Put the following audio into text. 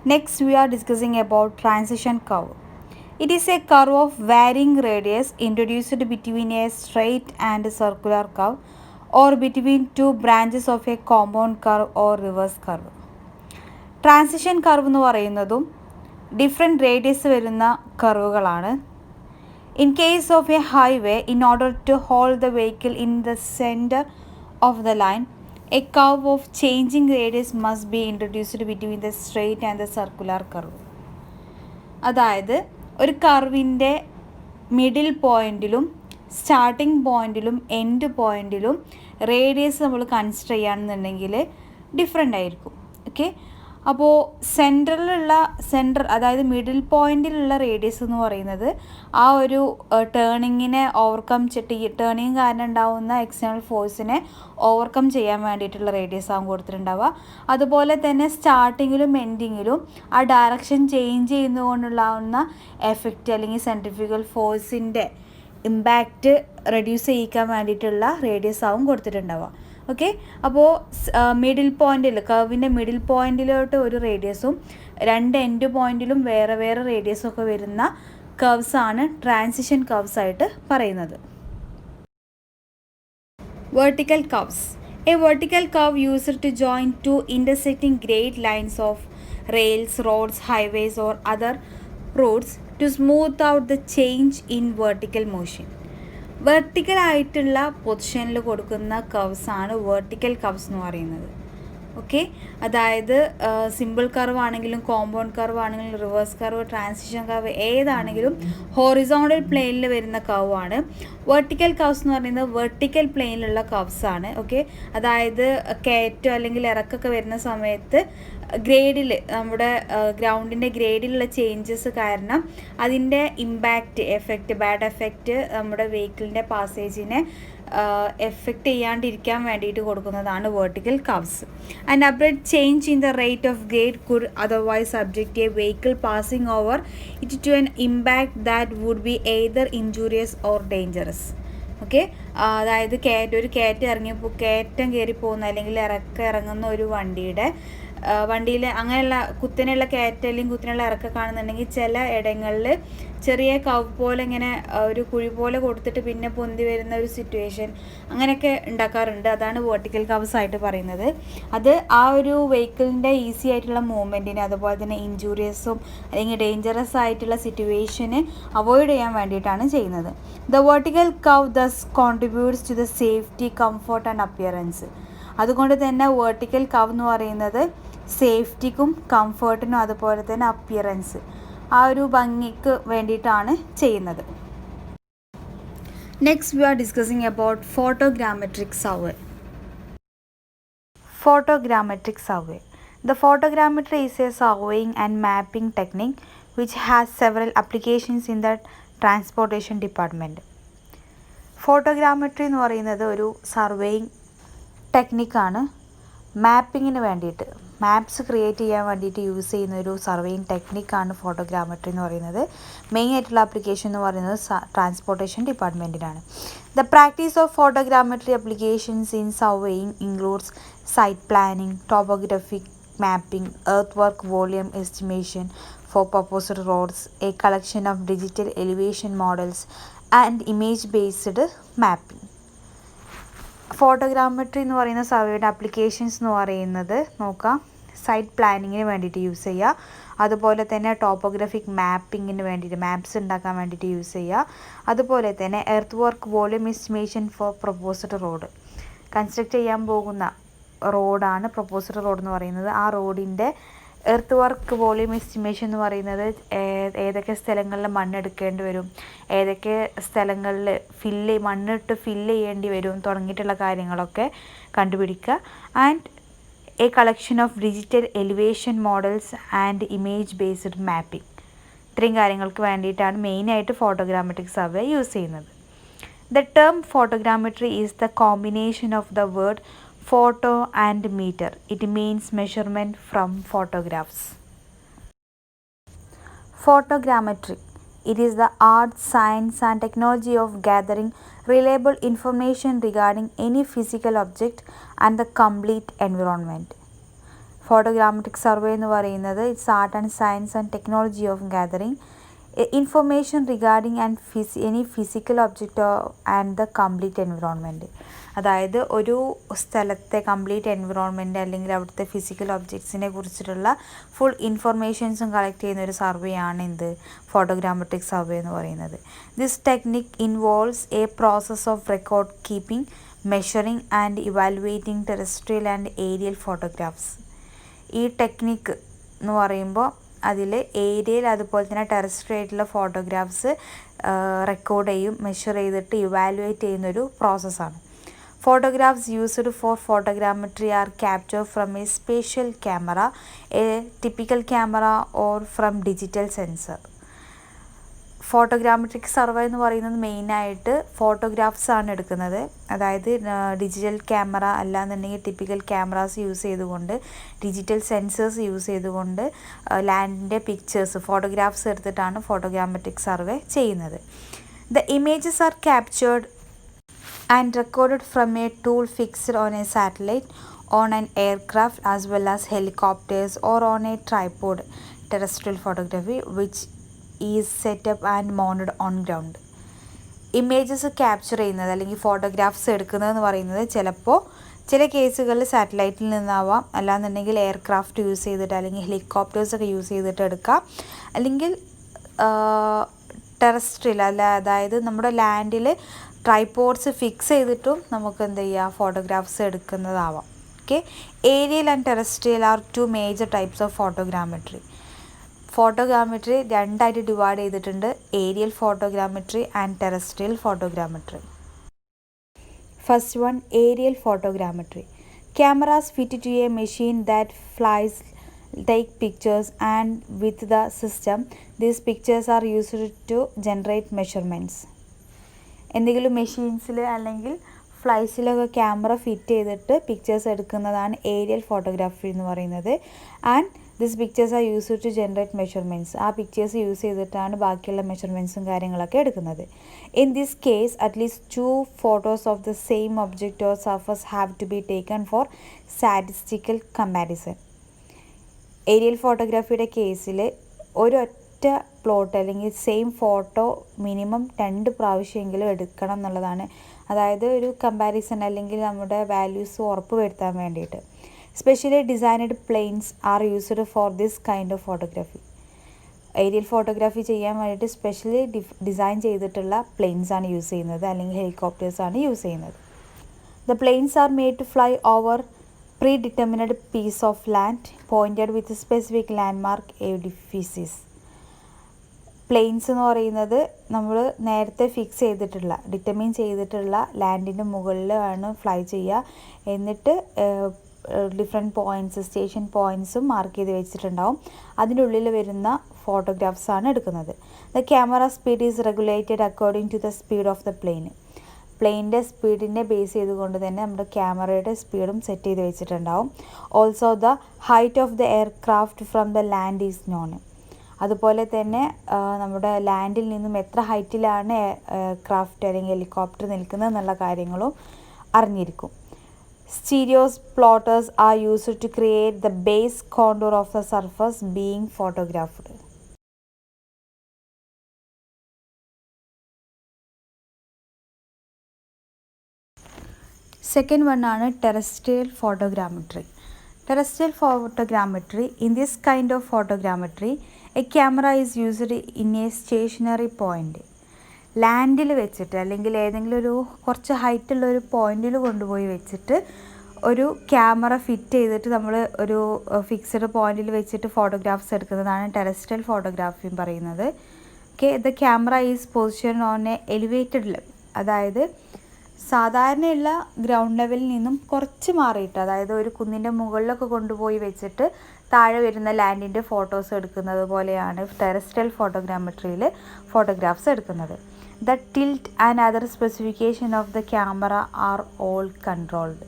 Next, we are discussing about transition curve. It is a curve of varying radius introduced between a straight and circular curve or between two branches of a compound curve or reverse curve. Transition curve എന്ന് പറയുന്നതും different radius വരുന്ന കർവുകളാണ്. In case of a highway, in order to hold the vehicle in the centre of the line, a curve of changing radius must be introduced between the straight and the circular curve. അതായത് ഒരു കർവിൻ്റെ middle പോയിൻറ്റിലും starting പോയിൻറ്റിലും end പോയിൻറ്റിലും radius നമ്മൾ consider ചെയ്യുകയാണെന്നുണ്ടെങ്കിൽ different ആയിരിക്കും. Okay, അപ്പോൾ അതായത് മിഡിൽ പോയിൻറ്റിലുള്ള റേഡിയസ് എന്ന് പറയുന്നത് ആ ഒരു ടേണിങ്ങിനെ ടേണിങ് കാരണം ഉണ്ടാവുന്ന എക്സ്റ്റേണൽ ഫോഴ്സിനെ ഓവർകം ചെയ്യാൻ വേണ്ടിയിട്ടുള്ള റേഡിയസ് ആകും കൊടുത്തിട്ടുണ്ടാവുക. അതുപോലെ തന്നെ സ്റ്റാർട്ടിങ്ങിലും എൻഡിങ്ങിലും ആ ഡയറക്ഷൻ ചേഞ്ച് ചെയ്യുന്നതുകൊണ്ടുണ്ടാവുന്ന എഫക്റ്റ് അല്ലെങ്കിൽ സെൻട്രിഫ്യൂഗൽ ഫോഴ്സിൻ്റെ ഇമ്പാക്റ്റ് റെഡ്യൂസ് ചെയ്യിക്കാൻ വേണ്ടിയിട്ടുള്ള റേഡിയസ് ആവും കൊടുത്തിട്ടുണ്ടാവുക. ഓക്കെ, അപ്പോൾ കർവിൻ്റെ മിഡിൽ പോയിൻറ്റിലോട്ട് ഒരു റേഡിയസും രണ്ട് എൻഡ് പോയിൻറ്റിലും വേറെ വേറെ റേഡിയസൊക്കെ വരുന്ന കർവ്സാണ് ട്രാൻസിഷൻ കർവ്സ് ആയിട്ട് പറയുന്നത്. Vertical curves. A vertical curve used to join two intersecting grade lines of rails, roads, highways or other routes to smooth out the change in vertical motion. വെർട്ടിക്കലായിട്ടുള്ള പൊസിഷനിൽ കൊടുക്കുന്ന കർവ്സാണ് വെർട്ടിക്കൽ കർവ്സ് എന്ന് പറയുന്നത്. Okay, അതായത് simple curve ആണെങ്കിലും compound curve ആണെങ്കിലും reverse curve, transition curve ഏതാണെങ്കിലും ഹോറിസോണ്ടൽ പ്ലെയിനിൽ വരുന്ന കർവാണ്. വെർട്ടിക്കൽ കർവ്സ് എന്ന് പറയുന്നത് വെർട്ടിക്കൽ പ്ലെയിനിലുള്ള കർവ്സാണ്. ഓക്കെ, അതായത് കയറ്റം അല്ലെങ്കിൽ ഇറക്കൊക്കെ വരുന്ന സമയത്ത് ഗ്രേഡിൽ നമ്മുടെ ഗ്രൗണ്ടിൻ്റെ ഗ്രേഡിലുള്ള ചേഞ്ചസ് കാരണം അതിൻ്റെ ബാഡ് എഫക്റ്റ് നമ്മുടെ വെഹിക്കിളിൻ്റെ പാസേജിനെ എഫക്റ്റ് ചെയ്യാണ്ടിരിക്കാൻ വേണ്ടിയിട്ട് കൊടുക്കുന്നതാണ് vertical curves. And abrupt change in the rate of grade could otherwise subject a vehicle passing over it to an impact that would be either injurious or dangerous. Okay, അതായത് കയറ്റം കയറി പോകുന്ന അല്ലെങ്കിൽ ഇറങ്ങുന്ന ഒരു വണ്ടിയിൽ അങ്ങനെയുള്ള കുത്തനെയുള്ള കയറ്റം അല്ലെങ്കിൽ കുത്തനെയുള്ള ഇറക്കം കാണുന്നുണ്ടെങ്കിൽ ചില ഇടങ്ങളിൽ ചെറിയ കവ് പോലെ ഇങ്ങനെ ഒരു കുഴി പോലെ കൊടുത്തിട്ട് പിന്നെ പൊന്തി വരുന്ന ഒരു സിറ്റുവേഷൻ അങ്ങനെയൊക്കെ ഉണ്ടാക്കാറുണ്ട്. അതാണ് വെർട്ടിക്കൽ കർവ്സ് ആയിട്ട് പറയുന്നത്. അത് ആ ഒരു വെഹിക്കിളിൻ്റെ ഈസി ആയിട്ടുള്ള മൂവ്മെൻറ്റിന് അതുപോലെ തന്നെ ഇഞ്ചൂറിയസും അല്ലെങ്കിൽ ഡേഞ്ചറസ് ആയിട്ടുള്ള സിറ്റുവേഷന് അവോയ്ഡ് ചെയ്യാൻ വേണ്ടിയിട്ടാണ് ചെയ്യുന്നത്. The vertical curve thus contributes to the safety, comfort and appearance. അതുകൊണ്ട് തന്നെ വെർട്ടിക്കൽ കർവ് എന്ന് പറയുന്നത് സേഫ്റ്റിക്കും കംഫർട്ടിനും അതുപോലെ തന്നെ അപ്പിയറൻസ് ആ ഒരു ഭംഗിക്ക് വേണ്ടിയിട്ടാണ് ചെയ്യുന്നത്. Next we R discussing about photogrammetric survey. Photogrammetric survey. The photogrammetry is a surveying and mapping technique which has several applications in the transportation department. ഫോട്ടോഗ്രാമെട്രി എന്ന് പറയുന്നത് ഒരു സർവേയിങ് ടെക്നിക്കാണ്. മാപ്പിങ്ങിന് വേണ്ടിയിട്ട് മാപ്സ് ക്രിയേറ്റ് ചെയ്യാൻ വേണ്ടിയിട്ട് യൂസ് ചെയ്യുന്ന ഒരു സർവേയിങ് ടെക്നിക്കാണ് ഫോട്ടോഗ്രാമെട്രി എന്ന് പറയുന്നത്. മെയിൻ ആയിട്ടുള്ള ആപ്ലിക്കേഷൻ എന്ന് പറയുന്നത് ട്രാൻസ്പോർട്ടേഷൻ ഡിപ്പാർട്ട്മെൻറ്റിനാണ്. The practice of photogrammetry applications in surveying includes site planning, topographic mapping, earth work volume estimation for proposed roads, a collection of digital elevation models and image based mapping. Photogrammetry എന്ന് പറയുന്ന സർവേയുടെ applications എന്ന് പറയുന്നത് നോക്കാം. Site പ്ലാനിങ്ങിന് വേണ്ടിയിട്ട് use ചെയ്യുക, അതുപോലെ തന്നെ ടോപ്പോഗ്രാഫിക് മാപ്പിങ്ങിന് വേണ്ടിയിട്ട് മാപ്സ് ഉണ്ടാക്കാൻ വേണ്ടിയിട്ട് യൂസ് ചെയ്യുക, അതുപോലെ തന്നെ earth work volume estimation for proposed road. Construct ചെയ്യാൻ പോകുന്ന റോഡാണ് പ്രൊപ്പോസ്ഡ് റോഡ് എന്ന് പറയുന്നത്. ആ റോഡിൻ്റെ എർത്ത് വർക്ക് വോളിയം എസ്റ്റിമേഷൻ എന്ന് പറയുന്നത് ഏതൊക്കെ സ്ഥലങ്ങളിൽ മണ്ണെടുക്കേണ്ടി വരും, ഏതൊക്കെ സ്ഥലങ്ങളിൽ മണ്ണിട്ട് ഫില്ല് ചെയ്യേണ്ടി വരും തുടങ്ങിയിട്ടുള്ള കാര്യങ്ങളൊക്കെ കണ്ടുപിടിക്കുക. And A collection of digital elevation models and image based mapping. ഇത്രയും കാര്യങ്ങൾക്ക് വേണ്ടിയിട്ടാണ് മെയിനായിട്ട് ഫോട്ടോഗ്രാമെട്രിക് സർവേ യൂസ് ചെയ്യുന്നത്. The term ഫോട്ടോഗ്രാമെട്രി is the combination of the word photo and meter. It means measurement from photographs. Photogrammetry. It is the art, science and technology of gathering reliable information regarding any physical object and the complete environment. Photogrammetric survey എന്ന് പറയുന്നത് it's art and science and technology of gathering information regarding and any physical object and the complete environment. അതായത് ഒരു സ്ഥലത്തെ complete environment അല്ലെങ്കിൽ അവിടുത്തെ physical ഒബ്ജക്ട്സിനെ കുറിച്ചിട്ടുള്ള full ഇൻഫർമേഷൻസും collect ചെയ്യുന്ന ഒരു സർവേ ആണ് എന്ത് ഫോട്ടോഗ്രാമെട്രിക് സർവേ എന്ന് പറയുന്നത്. This technique involves a process of record keeping, measuring and evaluating terrestrial and aerial photographs. ഈ ടെക്നിക്ക് എന്ന് പറയുമ്പോൾ അതിൽ ഏരിയയിൽ അതുപോലെ തന്നെ ടെറസ്ട്രിയൽ ഫോട്ടോഗ്രാഫ്സ് റെക്കോർഡ് ചെയ്യും, മെഷർ ചെയ്തിട്ട് ഇവാലുവേറ്റ് ചെയ്യുന്നൊരു പ്രോസസ്സാണ്. Photographs used for photogrammetry are captured from a spatial camera, a typical camera or from digital sensor. Photogrammetric survey എന്ന് പറയുന്നത് മെയിനായിട്ട് ഫോട്ടോഗ്രാഫ്സ് ആണ് എടുക്കുന്നത്. അതായത് ഡിജിറ്റൽ ക്യാമറ അല്ലാന്നുണ്ടെങ്കിൽ ടിപ്പിക്കൽ ക്യാമറാസ് യൂസ് ചെയ്തുകൊണ്ട്, ഡിജിറ്റൽ സെൻസേഴ്സ് യൂസ് ചെയ്തുകൊണ്ട് ലാൻഡിൻ്റെ പിക്ചേഴ്സ് ഫോട്ടോഗ്രാഫ്സ് എടുത്തിട്ടാണ് ഫോട്ടോഗ്രാമെട്രിക് സർവേ ചെയ്യുന്നത്. The images are captured and recorded from a tool fixed on a satellite, on an aircraft as well as helicopters, or on a tripod. Terrestrial photography which is set up and mounted on ground. Images capture ചെയ്യുന്നത് അല്ലെങ്കിൽ photographs എടുക്കുന്നതെന്ന് പറയുന്നത് ചിലപ്പോൾ ചില കേസുകളിൽ സാറ്റലൈറ്റിൽ നിന്നാവാം, അല്ലാന്നുണ്ടെങ്കിൽ aircraft use ചെയ്തിട്ട് അല്ലെങ്കിൽ ഹെലികോപ്റ്റേഴ്സൊക്കെ യൂസ് ചെയ്തിട്ട് എടുക്കാം, അല്ലെങ്കിൽ ടെറസ്ട്രിയൽ അതായത് നമ്മുടെ ലാൻഡിൽ ട്രൈപോഡ്സ് ഫിക്സ് ചെയ്തിട്ടും നമുക്ക് എന്ത് ചെയ്യുക ഫോട്ടോഗ്രാഫ്സ് എടുക്കുന്നതാവാം. Okay, aerial and terrestrial are two major types of photogrammetry. Photogrammetry രണ്ടായിട്ട് ഡിവൈഡ് ചെയ്തിട്ടുണ്ട്, aerial photogrammetry and terrestrial photogrammetry. First one, aerial photogrammetry. Cameras fit to a machine that flies take pictures, and with the system these pictures are used to generate measurements. എന്തെങ്കിലും മെഷീൻസിൽ അല്ലെങ്കിൽ ഫ്ലൈസിലൊക്കെ camera fit ചെയ്തിട്ട് pictures എടുക്കുന്നതാണ് aerial photography എന്ന് പറയുന്നത്. And this pictures are used to generate measurements. ആ pictures use ചെയ്തിട്ടാണ് ബാക്കിയുള്ള മെഷർമെൻറ്റ്സും കാര്യങ്ങളൊക്കെ എടുക്കുന്നത്. In this case at least 2 photos of the same object or surface have to be taken for statistical comparison. Aerial ഫോട്ടോഗ്രാഫിയുടെ കേസിൽ ഒരൊറ്റ പ്ലോട്ട് അല്ലെങ്കിൽ സെയിം ഫോട്ടോ മിനിമം 2 പ്രാവശ്യമെങ്കിലും എടുക്കണം എന്നുള്ളതാണ്. അതായത് ഒരു കമ്പാരിസൺ അല്ലെങ്കിൽ നമ്മുടെ വാല്യൂസ് ഉറപ്പ് വരുത്താൻ വേണ്ടിയിട്ട്. Specially designed planes are used for this kind of photography. Aerial photography ചെയ്യാൻ വേണ്ടിയിട്ട് സ്പെഷ്യലി ഡിസൈൻ ചെയ്തിട്ടുള്ള പ്ലെയിൻസ് ആണ് യൂസ് ചെയ്യുന്നത്, അല്ലെങ്കിൽ ഹെലികോപ്റ്റേഴ്സാണ് യൂസ് ചെയ്യുന്നത്. The planes are made to fly over predetermined piece of land pointed with a specific landmark edifices. Planes എന്ന് പറയുന്നത് നമ്മൾ നേരത്തെ ഫിക്സ് ചെയ്തിട്ടുള്ള ഡിറ്റർമിൻ ചെയ്തിട്ടുള്ള ലാൻഡിൻ്റെ മുകളിലാണ് ഫ്ലൈ ചെയ്യുക. എന്നിട്ട് ഡിഫറെൻറ്റ് പോയിൻറ്റ്സ് സ്റ്റേഷൻ പോയിൻറ്റ്സും മാർക്ക് ചെയ്ത് വെച്ചിട്ടുണ്ടാവും. അതിൻ്റെ ഉള്ളിൽ വരുന്ന ഫോട്ടോഗ്രാഫ്സാണ് എടുക്കുന്നത്. The camera speed is regulated according to the speed of the plane. പ്ലെയിനിൻ്റെ സ്പീഡിനെ ബേസ് ചെയ്തുകൊണ്ട് തന്നെ നമ്മുടെ ക്യാമറയുടെ സ്പീഡും സെറ്റ് ചെയ്ത് വെച്ചിട്ടുണ്ടാവും. Also the height of the aircraft from the land is known. അതുപോലെ തന്നെ നമ്മുടെ ലാൻഡിൽ നിന്നും എത്ര ഹൈറ്റിലാണ് എയർക്രാഫ്റ്റ് അല്ലെങ്കിൽ ഹെലികോപ്റ്റർ നിൽക്കുന്നത് എന്നുള്ള കാര്യങ്ങളും അറിഞ്ഞിരിക്കും. Stereos plotters are used to create the base contour of the surface being photographed. Second one ആണ് terrestrial photogrammetry. Terrestrial photogrammetry, in this kind of photogrammetry a camera is used in a stationary point. ലാൻഡിൽ വെച്ചിട്ട് അല്ലെങ്കിൽ ഏതെങ്കിലും ഒരു കുറച്ച് ഹൈറ്റുള്ള ഒരു പോയിന്റിൽ കൊണ്ടുപോയി വെച്ചിട്ട് ഒരു ക്യാമറ ഫിറ്റ് ചെയ്തിട്ട് നമ്മൾ ഒരു ഫിക്സഡ് പോയിന്റിൽ വെച്ചിട്ട് ഫോട്ടോഗ്രാഫ്സ് എടുക്കുന്നതാണ് ടെറസ്ട്രിയൽ ഫോട്ടോഗ്രാഫി പറയുന്നത്. Okay, the camera is position on A elevated level. അതായത് സാധാരണയുള്ള ഗ്രൗണ്ട് ലെവലിൽ നിന്നും കുറച്ച് മാറിയിട്ട്, അതായത് ഒരു കുന്നിൻ്റെ മുകളിലൊക്കെ കൊണ്ടുപോയി വെച്ചിട്ട് താഴെ വരുന്ന ലാൻഡിൻ്റെ ഫോട്ടോസ് എടുക്കുന്നത് പോലെയാണ് ടെറസ്ട്രിയൽ ഫോട്ടോഗ്രാമെട്രിയിൽ ഫോട്ടോഗ്രാഫ്സ് എടുക്കുന്നത്. The tilt and other specification of the camera are all controlled.